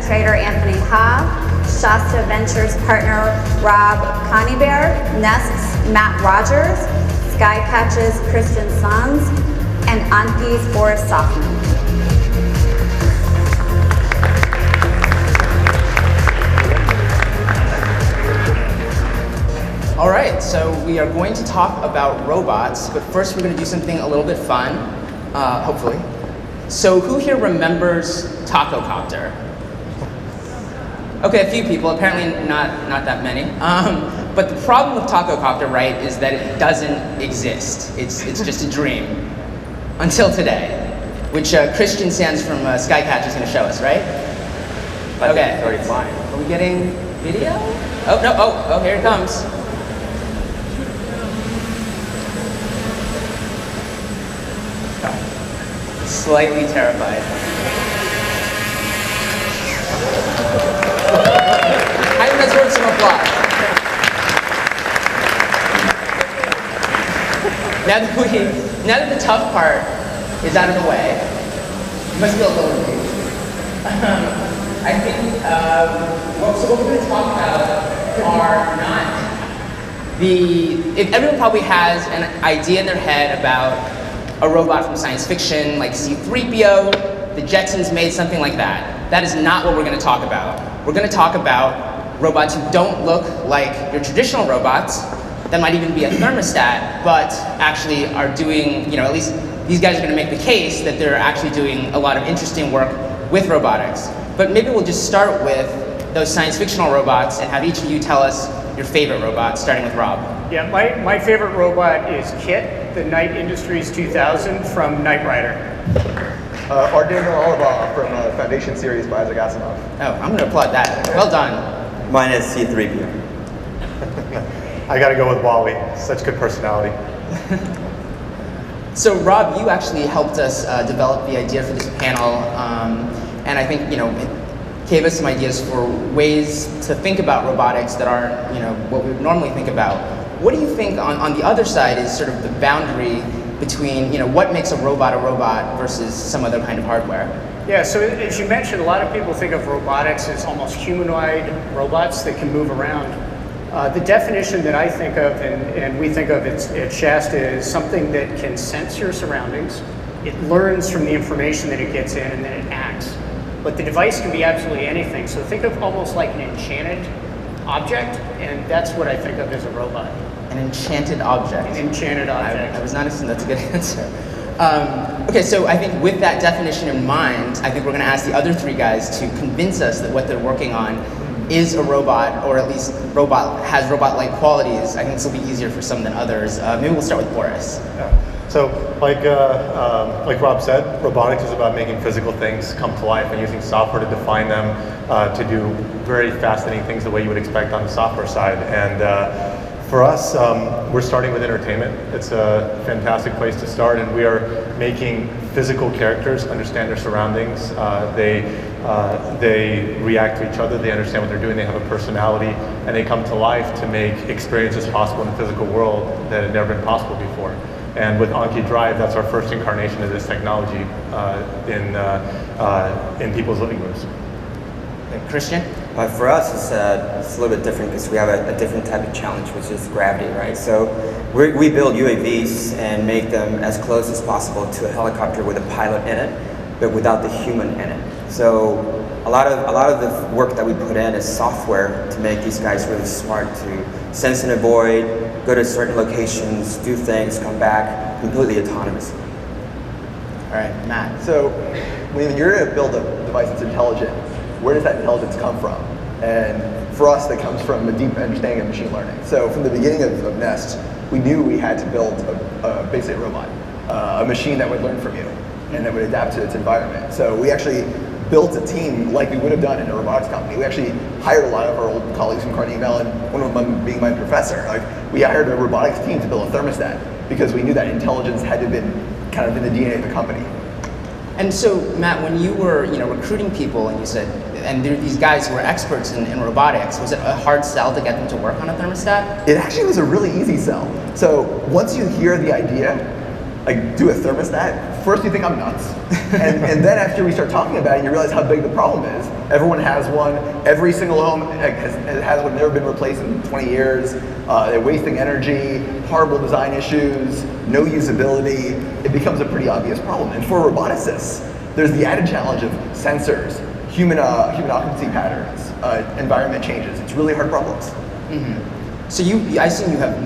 Trader Anthony Ha, Shasta Ventures partner Rob Conybear, Nest's Matt Rogers, Skycatch's Christian Sons, and Anki's Forrest Softman. All right, so we are going to talk about robots, but first we're going to do something a little bit fun, hopefully. So who here remembers Taco Copter? Okay, a few people, apparently not that many. But the problem with Taco Copter, right, is that it doesn't exist. It's just a dream. Until today, which Christian Sands from Skycatch is going to show us, right? Okay. It's already flying. Are we getting video? Oh, no, oh, here it comes. Slightly terrified. I think that's worth some applause. Now that the tough part is out of the way, you must feel a little relieved. I think so what we're going to talk about are not if everyone probably has an idea in their head about a robot from science fiction, like C-3PO, the Jetsons made something like that. That is not what we're going to talk about. We're going to talk about robots who don't look like your traditional robots, that might even be a thermostat, but actually are doing, at least these guys are going to make the case that they're actually doing a lot of interesting work with robotics. But maybe we'll just start with those science fictional robots and have each of you tell us your favorite robot, starting with Rob. Yeah, my favorite robot is Kit, the Knight Industries 2000 from Knight Rider. Archangel Oliver from Foundation series by Isaac Asimov. Oh, I'm going to applaud that. Well done. Mine is C-3PO. I gotta go with Wally. Such good personality. So Rob, you actually helped us develop the idea for this panel, and I think it gave us some ideas for ways to think about robotics that aren't what we would normally think about. What do you think on the other side is sort of the boundary between what makes a robot versus some other kind of hardware? Yeah, so as you mentioned, a lot of people think of robotics as almost humanoid robots that can move around. The definition that I think of and we think of at Shasta is something that can sense your surroundings. It learns from the information that it gets in and then it acts. But the device can be absolutely anything. So think of almost like an enchanted object, and that's what I think of as a robot. An enchanted object. An enchanted object. I was not assuming that's a good answer. Okay, so I think with that definition in mind, I think we're going to ask the other three guys to convince us that what they're working on is a robot, or at least has robot-like qualities. I think this will be easier for some than others. Maybe we'll start with Boris. Yeah. So, like Rob said, robotics is about making physical things come to life and using software to define them, to do very fascinating things the way you would expect on the software side. And for us, we're starting with entertainment. It's a fantastic place to start, and we are making physical characters understand their surroundings. They react to each other, they understand what they're doing, they have a personality, and they come to life to make experiences possible in the physical world that had never been possible before. And with Anki Drive, that's our first incarnation of this technology in people's living rooms. Okay, Christian? For us, it's a little bit different because we have a different type of challenge, which is gravity, right? So we build UAVs and make them as close as possible to a helicopter with a pilot in it, but without the human in it. So a lot of the work that we put in is software to make these guys really smart to sense and avoid, go to certain locations, do things, come back, completely autonomous. All right, Matt. So when you're going to build a device that's intelligent, where does that intelligence come from? And for us, that comes from a deep understanding of machine learning. So from the beginning of Nest, we knew we had to build a basic robot, a machine that would learn from you and that would adapt to its environment. So we actually built a team like we would have done in a robotics company. We actually hired a lot of our old colleagues from Carnegie Mellon, one of them being my professor. We hired a robotics team to build a thermostat because we knew that intelligence had to have been kind of in the DNA of the company. And so, Matt, when you were recruiting people and you said, and there are these guys who were experts in robotics, was it a hard sell to get them to work on a thermostat? It actually was a really easy sell. So once you hear the idea, like do a thermostat, first you think I'm nuts, and then after we start talking about it, you realize how big the problem is. Everyone has one. Every single home has one. Never been replaced in 20 years. They're wasting energy, horrible design issues, no usability. It becomes a pretty obvious problem. And for roboticists, there's the added challenge of sensors, human occupancy patterns, environment changes. It's really hard problems. So I assume you have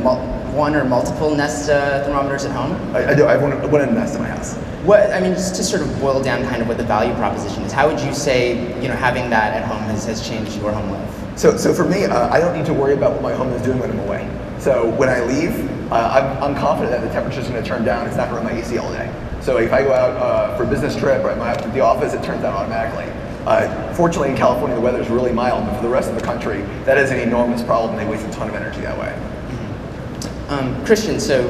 one or multiple Nest thermometers at home? I do. I have one in Nest in my house. Just to sort of boil down kind of what the value proposition is, how would you say, having that at home has changed your home life? So for me, I don't need to worry about what my home is doing when I'm away. So when I leave, I'm confident that the temperature's going to turn down. It's not going to run my AC all day. So if I go out for a business trip or I'm out at the office, it turns down automatically. Fortunately, in California, the weather's really mild, but for the rest of the country, that is an enormous problem. They waste a ton of energy that way. Christian, so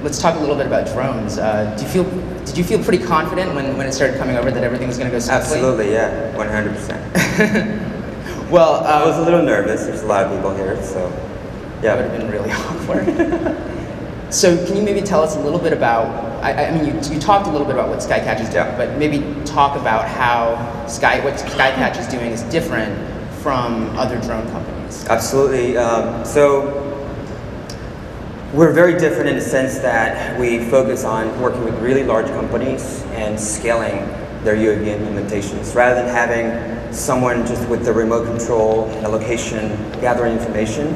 let's talk a little bit about drones. Did you feel pretty confident when it started coming over that everything was going to go smoothly? Absolutely, yeah, 100%. Well, I was a little nervous. There's a lot of people here, so yeah. That would have been really awkward. So can you maybe tell us a little bit about, you talked a little bit about what Skycatch is doing, but maybe talk about how what Skycatch is doing is different from other drone companies. Absolutely. So we're very different in the sense that we focus on working with really large companies and scaling their UAV implementations. Rather than having someone just with the remote control and a location gathering information,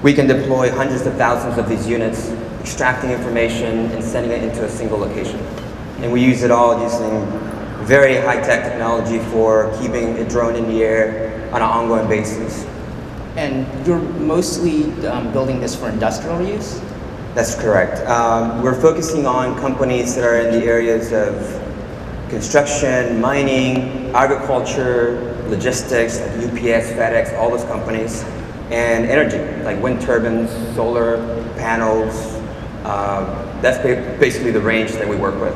we can deploy hundreds of thousands of these units, extracting information and sending it into a single location. And we use it all using very high-tech technology for keeping a drone in the air on an ongoing basis. And you're mostly building this for industrial use? That's correct. We're focusing on companies that are in the areas of construction, mining, agriculture, logistics, like UPS, FedEx, all those companies, and energy, like wind turbines, solar panels. That's basically the range that we work with.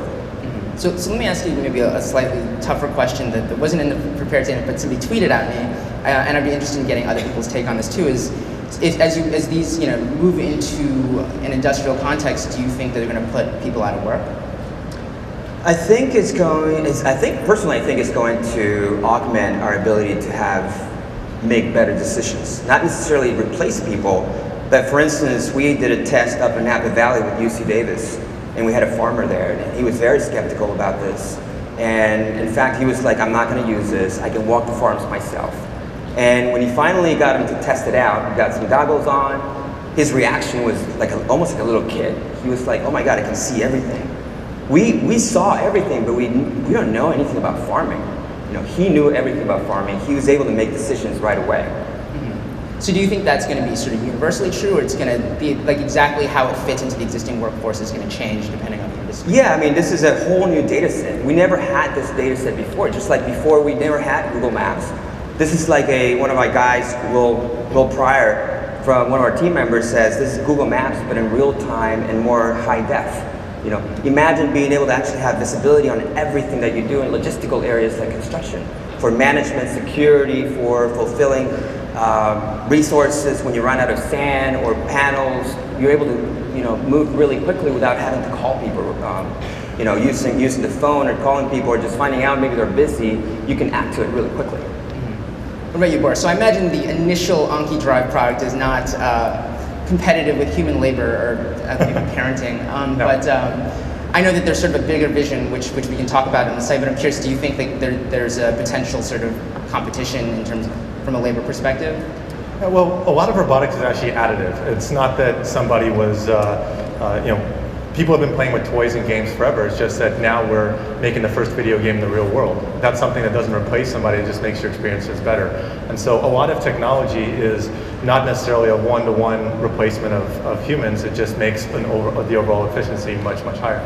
So let me ask you maybe a slightly tougher question that wasn't in the prepared statement, but somebody tweeted at me, and I'd be interested in getting other people's take on this too, is as these move into an industrial context, do you think that they're going to put people out of work? Personally, I think it's going to augment our ability to make better decisions. Not necessarily replace people, but for instance, we did a test up in Napa Valley with UC Davis, and we had a farmer there, and he was very skeptical about this. And in fact, he was like, I'm not going to use this. I can walk the farms myself. And when he finally got him to test it out, he got some goggles on, his reaction was almost like a little kid. He was like, oh my God, I can see everything. We saw everything, but we don't know anything about farming. He knew everything about farming. He was able to make decisions right away. So do you think that's going to be sort of universally true, or it's going to be like exactly how it fits into the existing workforce is going to change depending on the industry? Yeah, this is a whole new data set. We never had this data set before, just like before we never had Google Maps. This is like one of my guys, Will Pryor, from one of our team members says, this is Google Maps, but in real time and more high def. Imagine being able to actually have visibility on everything that you do in logistical areas like construction, for management, security, for fulfilling resources when you run out of sand or panels. You're able to move really quickly without having to call people. Using the phone or calling people or just finding out maybe they're busy, you can act to it really quickly. What about you, Boris? So I imagine the initial Anki Drive product is not competitive with human labor or maybe parenting, No. but I know that there's sort of a bigger vision which we can talk about on the site, but I'm curious, do you think that there's a potential sort of competition in terms from a labor perspective? Yeah, well, a lot of robotics is actually additive. It's not that somebody was, people have been playing with toys and games forever. It's just that now we're making the first video game in the real world. That's something that doesn't replace somebody, it just makes your experiences better. And so a lot of technology is not necessarily a one-to-one replacement of humans. It just makes the overall efficiency much, much higher.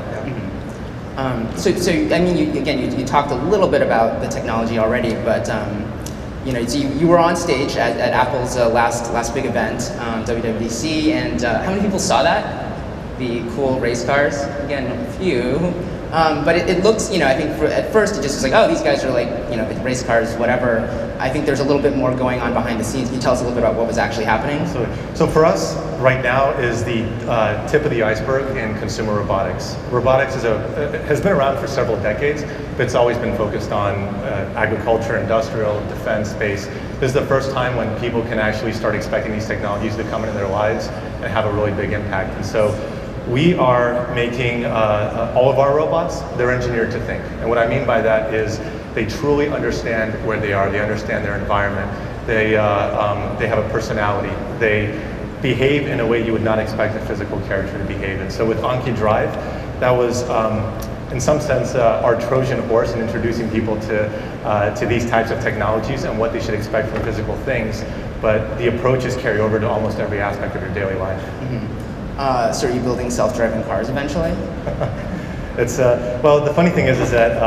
Yeah. So you talked a little bit about the technology already, but you were on stage at Apple's last big event, WWDC, and how many people saw that? The cool race cars? Again, a few. But it looks, I think at first it just was like, oh, these guys are like, race cars, whatever. I think there's a little bit more going on behind the scenes. Can you tell us a little bit about what was actually happening? So for us, right now is the tip of the iceberg in consumer robotics. Robotics has been around for several decades, but it's always been focused on agriculture, industrial, defense, space. This is the first time when people can actually start expecting these technologies to come into their lives and have a really big impact. And so we are making all of our robots, they're engineered to think. And what I mean by that is they truly understand where they are, they understand their environment, they have a personality, they behave in a way you would not expect a physical character to behave. And so with Anki Drive, that was in some sense our Trojan horse in introducing people to these types of technologies and what they should expect from physical things. But the approaches carry over to almost every aspect of your daily life. Mm-hmm. So are you building self-driving cars eventually? It's well, the funny thing is that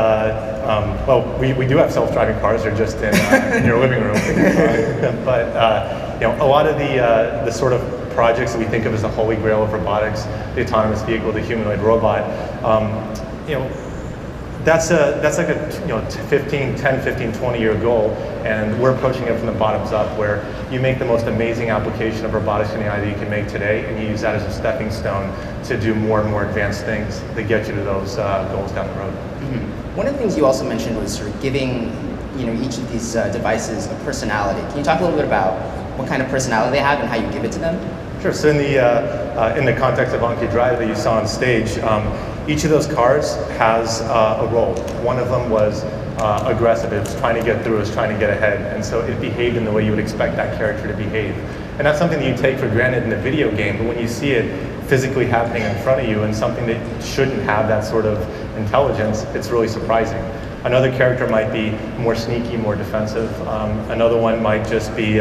we do have self-driving cars. They're just in your living room. But a lot of the sort of projects that we think of as the holy grail of robotics, the autonomous vehicle, the humanoid robot, that's like a 10, 15, 20-year goal, and we're approaching it from the bottoms up, where you make the most amazing application of robotics in AI that you can make today, and you use that as a stepping stone to do more and more advanced things that get you to those goals down the road. Mm-hmm. One of the things you also mentioned was sort of giving each of these devices a personality. Can you talk a little bit about what kind of personality they have and how you give it to them? Sure. So in the context of Anki Drive that you saw on stage, each of those cars has a role. One of them was aggressive. It was trying to get through. It was trying to get ahead. And so it behaved in the way you would expect that character to behave. And that's something that you take for granted in the video game, but when you see it physically happening in front of you and something that shouldn't have that sort of intelligence, it's really surprising. Another character might be more sneaky, more defensive. Another one might just be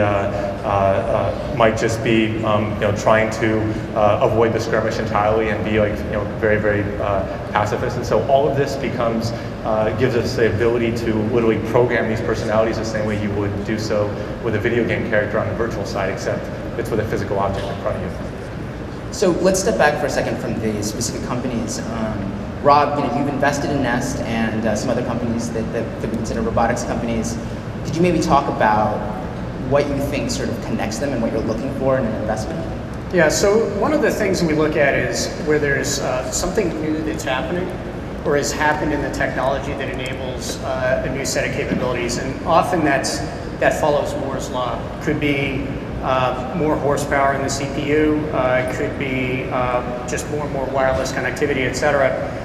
trying to avoid the skirmish entirely and be very, very pacifist. And so all of this gives us the ability to literally program these personalities the same way you would do so with a video game character on the virtual side, except it's with a physical object in front of you. So let's step back for a second from the specific companies. Rob, you've invested in Nest and some other companies that we consider robotics companies. Could you maybe talk about what you think sort of connects them and what you're looking for in an investment? Yeah, so one of the things we look at is where there's something new that's happening or has happened in the technology that enables a new set of capabilities. And often that follows Moore's law. Could be more horsepower in the CPU, it could be just more and more wireless connectivity, et cetera.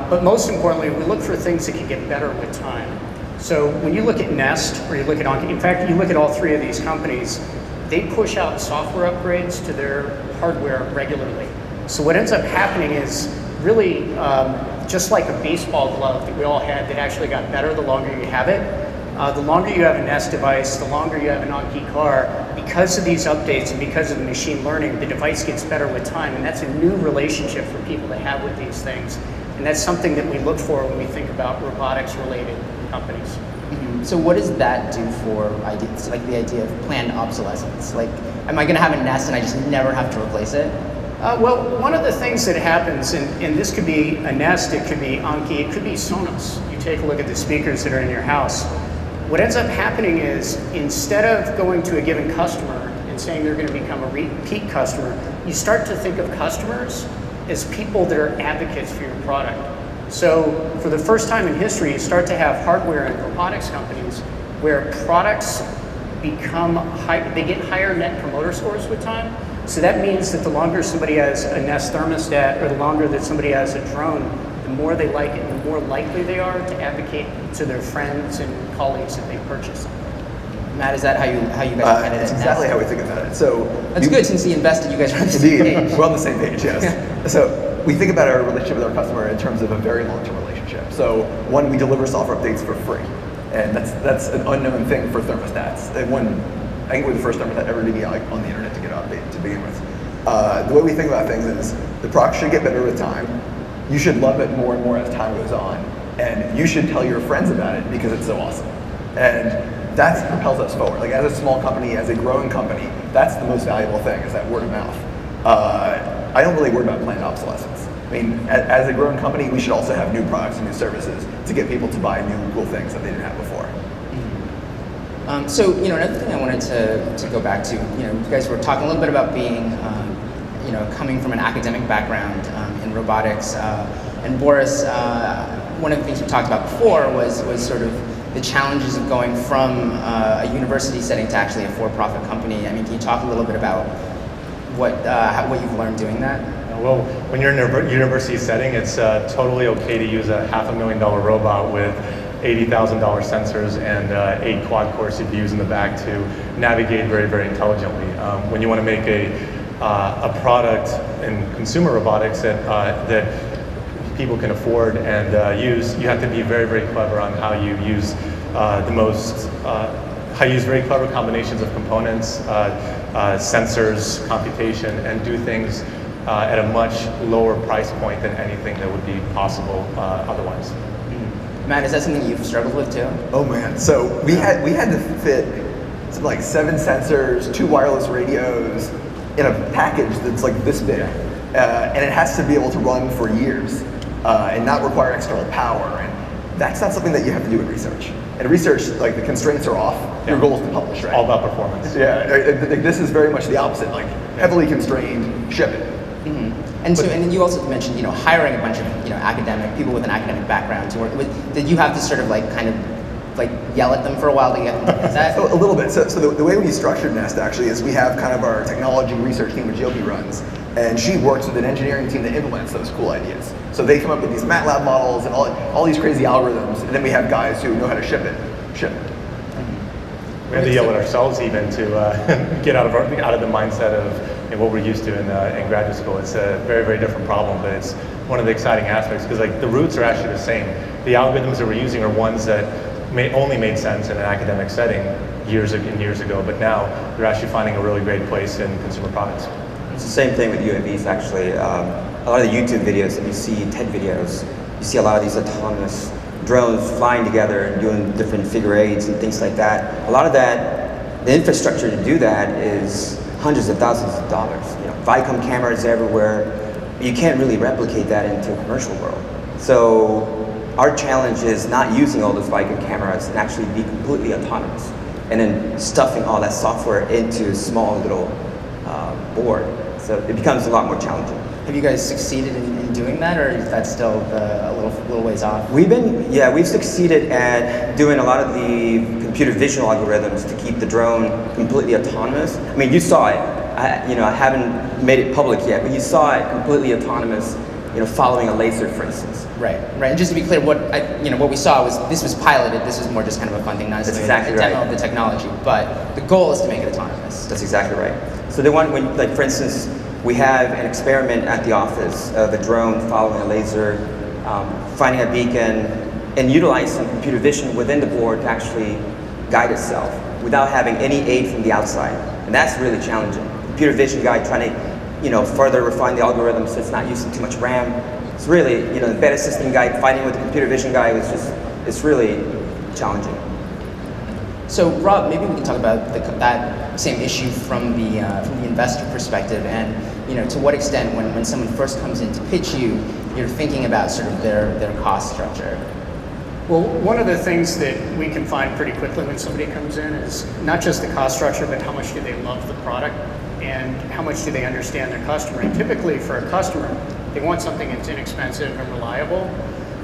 But most importantly, we look for things that can get better with time. So when you look at Nest, or you look at Anki, in fact, you look at all three of these companies, they push out software upgrades to their hardware regularly. So what ends up happening is really just like a baseball glove that we all had that actually got better the longer you have it. The longer you have a Nest device, the longer you have an Anki car, because of these updates and because of the machine learning, the device gets better with time, and that's a new relationship for people to have with these things. And that's something that we look for when we think about robotics-related companies. Mm-hmm. So what does that do for ideas, like the idea of planned obsolescence? Like, am I going to have a Nest and I just never have to replace it? Well, one of the things that happens, and this could be a Nest, it could be Anki, it could be Sonos. You take a look at the speakers that are in your house. What ends up happening is, instead of going to a given customer and saying they're going to become a repeat customer, you start to think of customers as people that are advocates for your product. So for the first time in history, you start to have hardware and robotics companies where products become they get higher net promoter scores with time. So that means that the longer somebody has a Nest thermostat, or the longer that somebody has a drone, the more they like it, the more likely they are to advocate to their friends and colleagues that they purchase. Matt, is that how you guys look at it? That's exactly how we think about it. So that's good, since he invested, you guys are on the same page. We're on the same page, yes. So we think about our relationship with our customer in terms of a very long-term relationship. So one, we deliver software updates for free, and that's an unknown thing for thermostats. I think we're the first thermostat ever to be on the internet to get an update to begin with. The way we think about things is the product should get better with time. You should love it more and more as time goes on, and you should tell your friends about it because it's so awesome. And that propels us forward. Like, as a small company, as a growing company, that's the most valuable thing, is that word of mouth. I don't really worry about planned obsolescence. I mean, as a growing company, we should also have new products and new services to get people to buy new cool things that they didn't have before. So, another thing I wanted to go back to, you guys were talking a little bit about being, coming from an academic background in robotics. And Boris, one of the things we talked about before was sort of the challenges of going from a university setting to actually a for-profit company. I mean, can you talk a little bit about what you've learned doing that? Well, when you're in a university setting, it's totally okay to use a $500,000 robot with $80,000 sensors and 8 quad-core CPUs in the back to navigate very, very intelligently. When you want to make a product in consumer robotics that people can afford and use, you have to be very, very clever on how you use how you use very clever combinations of components, sensors, computation, and do things at a much lower price point than anything that would be possible otherwise. Matt, is that something you've struggled with too? Oh man, so we had to fit something like 7 sensors, 2 wireless radios in a package that's like this big. And it has to be able to run for years and not require external power. And that's not something that you have to do in research. In research, like the constraints are off. Your goal is to publish, right? All about performance. Yeah, this is very much the opposite, like heavily constrained, ship it. And so, and then you also mentioned, hiring a bunch of, academic people with an academic background to work with. Did you have to sort of yell at them for a while to get them? Is that? So a little bit. So the way we structured Nest actually is we have kind of our technology research team, which Yogi runs, and she works with an engineering team that implements those cool ideas. So they come up with these MATLAB models and all these crazy algorithms, and then we have guys who know how to ship it. We have to yell at ourselves even to get out of the mindset of what we're used to in graduate school. It's a very, very different problem, but it's one of the exciting aspects because the roots are actually the same. The algorithms that we're using are ones that only made sense in an academic setting years ago, but now they're actually finding a really great place in consumer products. It's the same thing with UAVs actually. A lot of the YouTube videos that you see, TED videos, you see a lot of these autonomous drones flying together and doing different figure eights and things like that. A lot of that, the infrastructure to do that is hundreds of thousands of dollars. Vicom cameras everywhere. You can't really replicate that into a commercial world. So our challenge is not using all those Vicom cameras and actually be completely autonomous and then stuffing all that software into a small little board. So it becomes a lot more challenging. Have you guys succeeded in doing that, or is that still a little ways off? We've succeeded at doing a lot of the computer vision algorithms to keep the drone completely autonomous. I mean, you saw it. I haven't made it public yet, but you saw it completely autonomous. Following a laser, for instance. Right. And just to be clear, what we saw was this was piloted. This was more just kind of a fun thing, not necessarily a demo of the technology. But the goal is to make it autonomous. That's exactly right. So for instance, we have an experiment at the office of a drone following a laser, finding a beacon, and utilizing computer vision within the board to actually guide itself without having any aid from the outside. And that's really challenging. Computer vision guide trying to further refine the algorithm so it's not using too much RAM. It's really, the embedded system guy fighting with the computer vision guy it's really challenging. So Rob, maybe we can talk about that same issue from the investor perspective, and to what extent when someone first comes in to pitch you, you're thinking about sort of their cost structure. Well, one of the things that we can find pretty quickly when somebody comes in is not just the cost structure, but how much do they love the product and how much do they understand their customer. And typically for a customer, they want something that's inexpensive and reliable.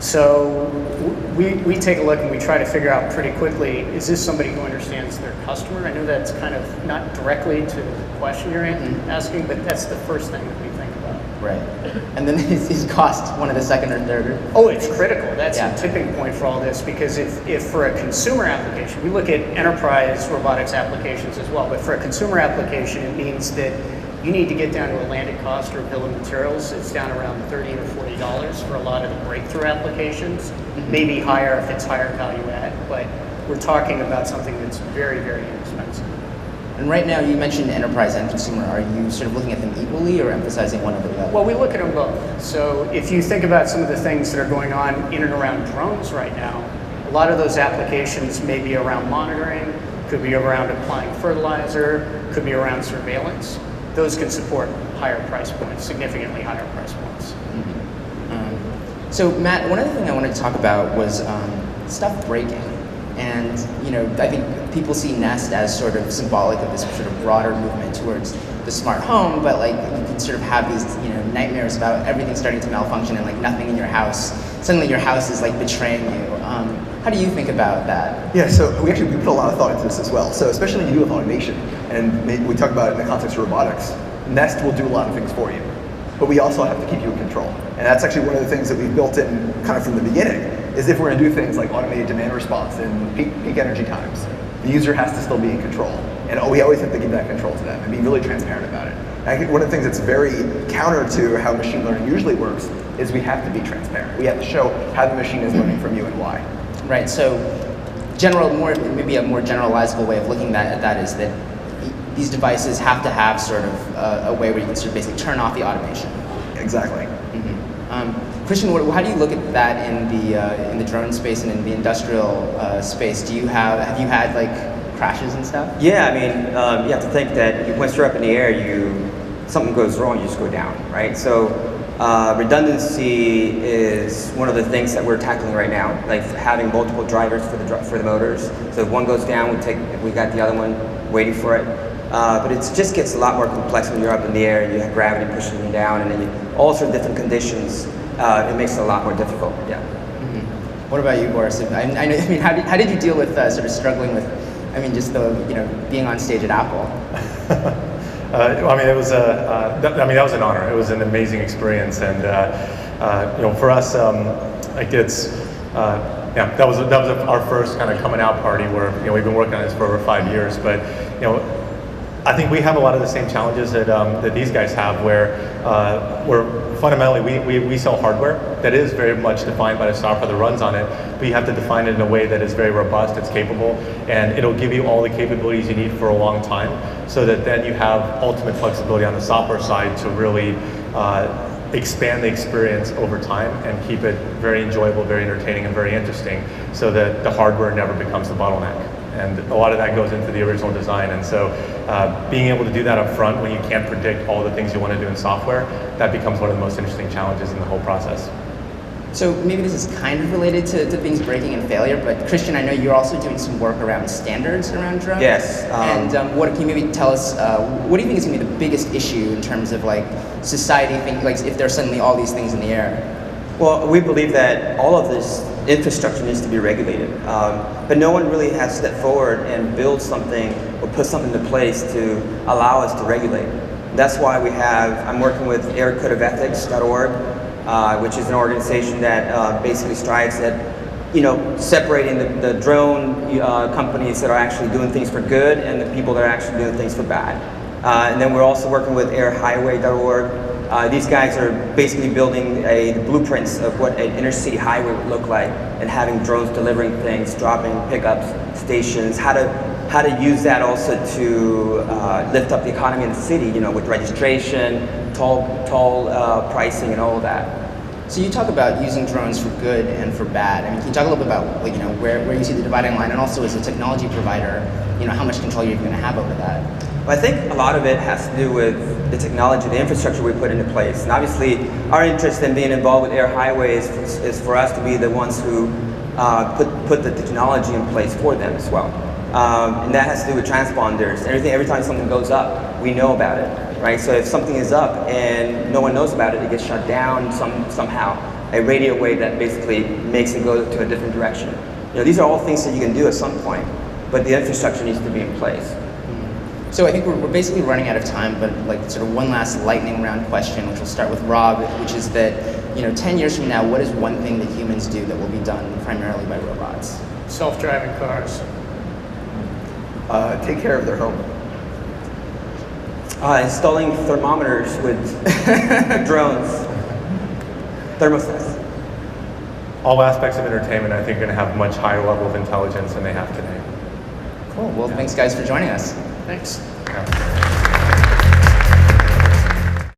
So we take a look and we try to figure out pretty quickly, is this somebody who understands their customer? I know that's kind of not directly to the question you're asking, but that's the first thing that we think about. Right. And then is cost one of the second or third? Oh, it's critical. That's the tipping point for all this, because if for a consumer application, we look at enterprise robotics applications as well, but for a consumer application, it means that you need to get down to a landed cost or bill of materials. It's down around $30 to $40 for a lot of the breakthrough applications. Maybe higher if it's higher value add, but we're talking about something that's very, very inexpensive. And right now, you mentioned enterprise and consumer. Are you sort of looking at them equally or emphasizing one over the other? Well, we look at them both. So if you think about some of the things that are going on in and around drones right now, a lot of those applications may be around monitoring, could be around applying fertilizer, could be around surveillance. Those can support higher price points, significantly higher price points. So Matt, one other thing I wanted to talk about was stuff breaking. And I think people see Nest as sort of symbolic of this sort of broader movement towards the smart home, but like you can sort of have these nightmares about everything starting to malfunction and like nothing in your house. Suddenly your house is like betraying you. How do you think about that? Yeah, so we put a lot of thought into this as well. So especially when you do with automation, and we talk about it in the context of robotics, Nest will do a lot of things for you, but we also have to keep you in control. And that's actually one of the things that we've built in kind of from the beginning, is if we're gonna do things like automated demand response and peak energy times, the user has to still be in control. And we always have to give that control to them and be really transparent about it. And I think one of the things that's very counter to how machine learning usually works is we have to be transparent. We have to show how the machine is learning from you and why. Right, so maybe a more generalizable way of looking at that is that these devices have to have sort of a way where you can sort of basically turn off the automation. Exactly. Christian, how do you look at that in the drone space and in the industrial space? Have you had like crashes and stuff? Yeah, I mean, you have to think that once you're up in the air, something goes wrong, you just go down, right? So redundancy is one of the things that we're tackling right now, like having multiple drivers for the motors. So if one goes down, we got the other one waiting for it. But it just gets a lot more complex when you're up in the air and you have gravity pushing you down, and then all sorts of different conditions. It makes it a lot more difficult. Yeah. What about you, Boris? I mean, how did you deal with sort of struggling with, just being on stage at Apple? It was that was an honor. It was an amazing experience, and for us, that was our first kind of coming out party where we've been working on this for over 5 years, but I think we have a lot of the same challenges that these guys have, where fundamentally we sell hardware that is very much defined by the software that runs on it, but you have to define it in a way that is very robust, it's capable, and it'll give you all the capabilities you need for a long time, so that then you have ultimate flexibility on the software side to really expand the experience over time and keep it very enjoyable, very entertaining, and very interesting, so that the hardware never becomes the bottleneck. And a lot of that goes into the original design. And so being able to do that up front when you can't predict all the things you want to do in software, that becomes one of the most interesting challenges in the whole process. So maybe this is kind of related to things breaking and failure, but Christian, I know you're also doing some work around standards around drones. Yes. What can you maybe tell us, what do you think is going to be the biggest issue in terms of like society, like if there's suddenly all these things in the air? Well, we believe that all of this infrastructure needs to be regulated, but no one really has stepped forward and built something or put something into place to allow us to regulate. That's why I'm working with aircodeofethics.org, which is an organization that basically strives at separating the drone companies that are actually doing things for good and the people that are actually doing things for bad. And then we're also working with airhighway.org. These guys are basically building the blueprints of what an inner city highway would look like, and having drones delivering things, dropping pickups, stations, how to use that also to lift up the economy in the city, with registration, toll pricing, and all of that. So you talk about using drones for good and for bad. Can you talk a little bit about where you see the dividing line, and also as a technology provider, how much control you're going to have over that? Well, I think a lot of it has to do with the technology, the infrastructure we put into place. And obviously, our interest in being involved with Air Highway is for us to be the ones who put the technology in place for them as well. And that has to do with transponders. Every time something goes up, we know about it, right? So if something is up and no one knows about it, it gets shut down somehow. A radio wave that basically makes it go to a different direction. These are all things that you can do at some point, but the infrastructure needs to be in place. So I think we're basically running out of time, but sort of one last lightning round question, which will start with Rob, which is that 10 years from now, what is one thing that humans do that will be done primarily by robots? Self-driving cars. Take care of their home. Installing thermometers with drones, thermostats. All aspects of entertainment, I think, are going to have much higher level of intelligence than they have today. Cool. Well, thanks guys for joining us. Thanks. Yeah.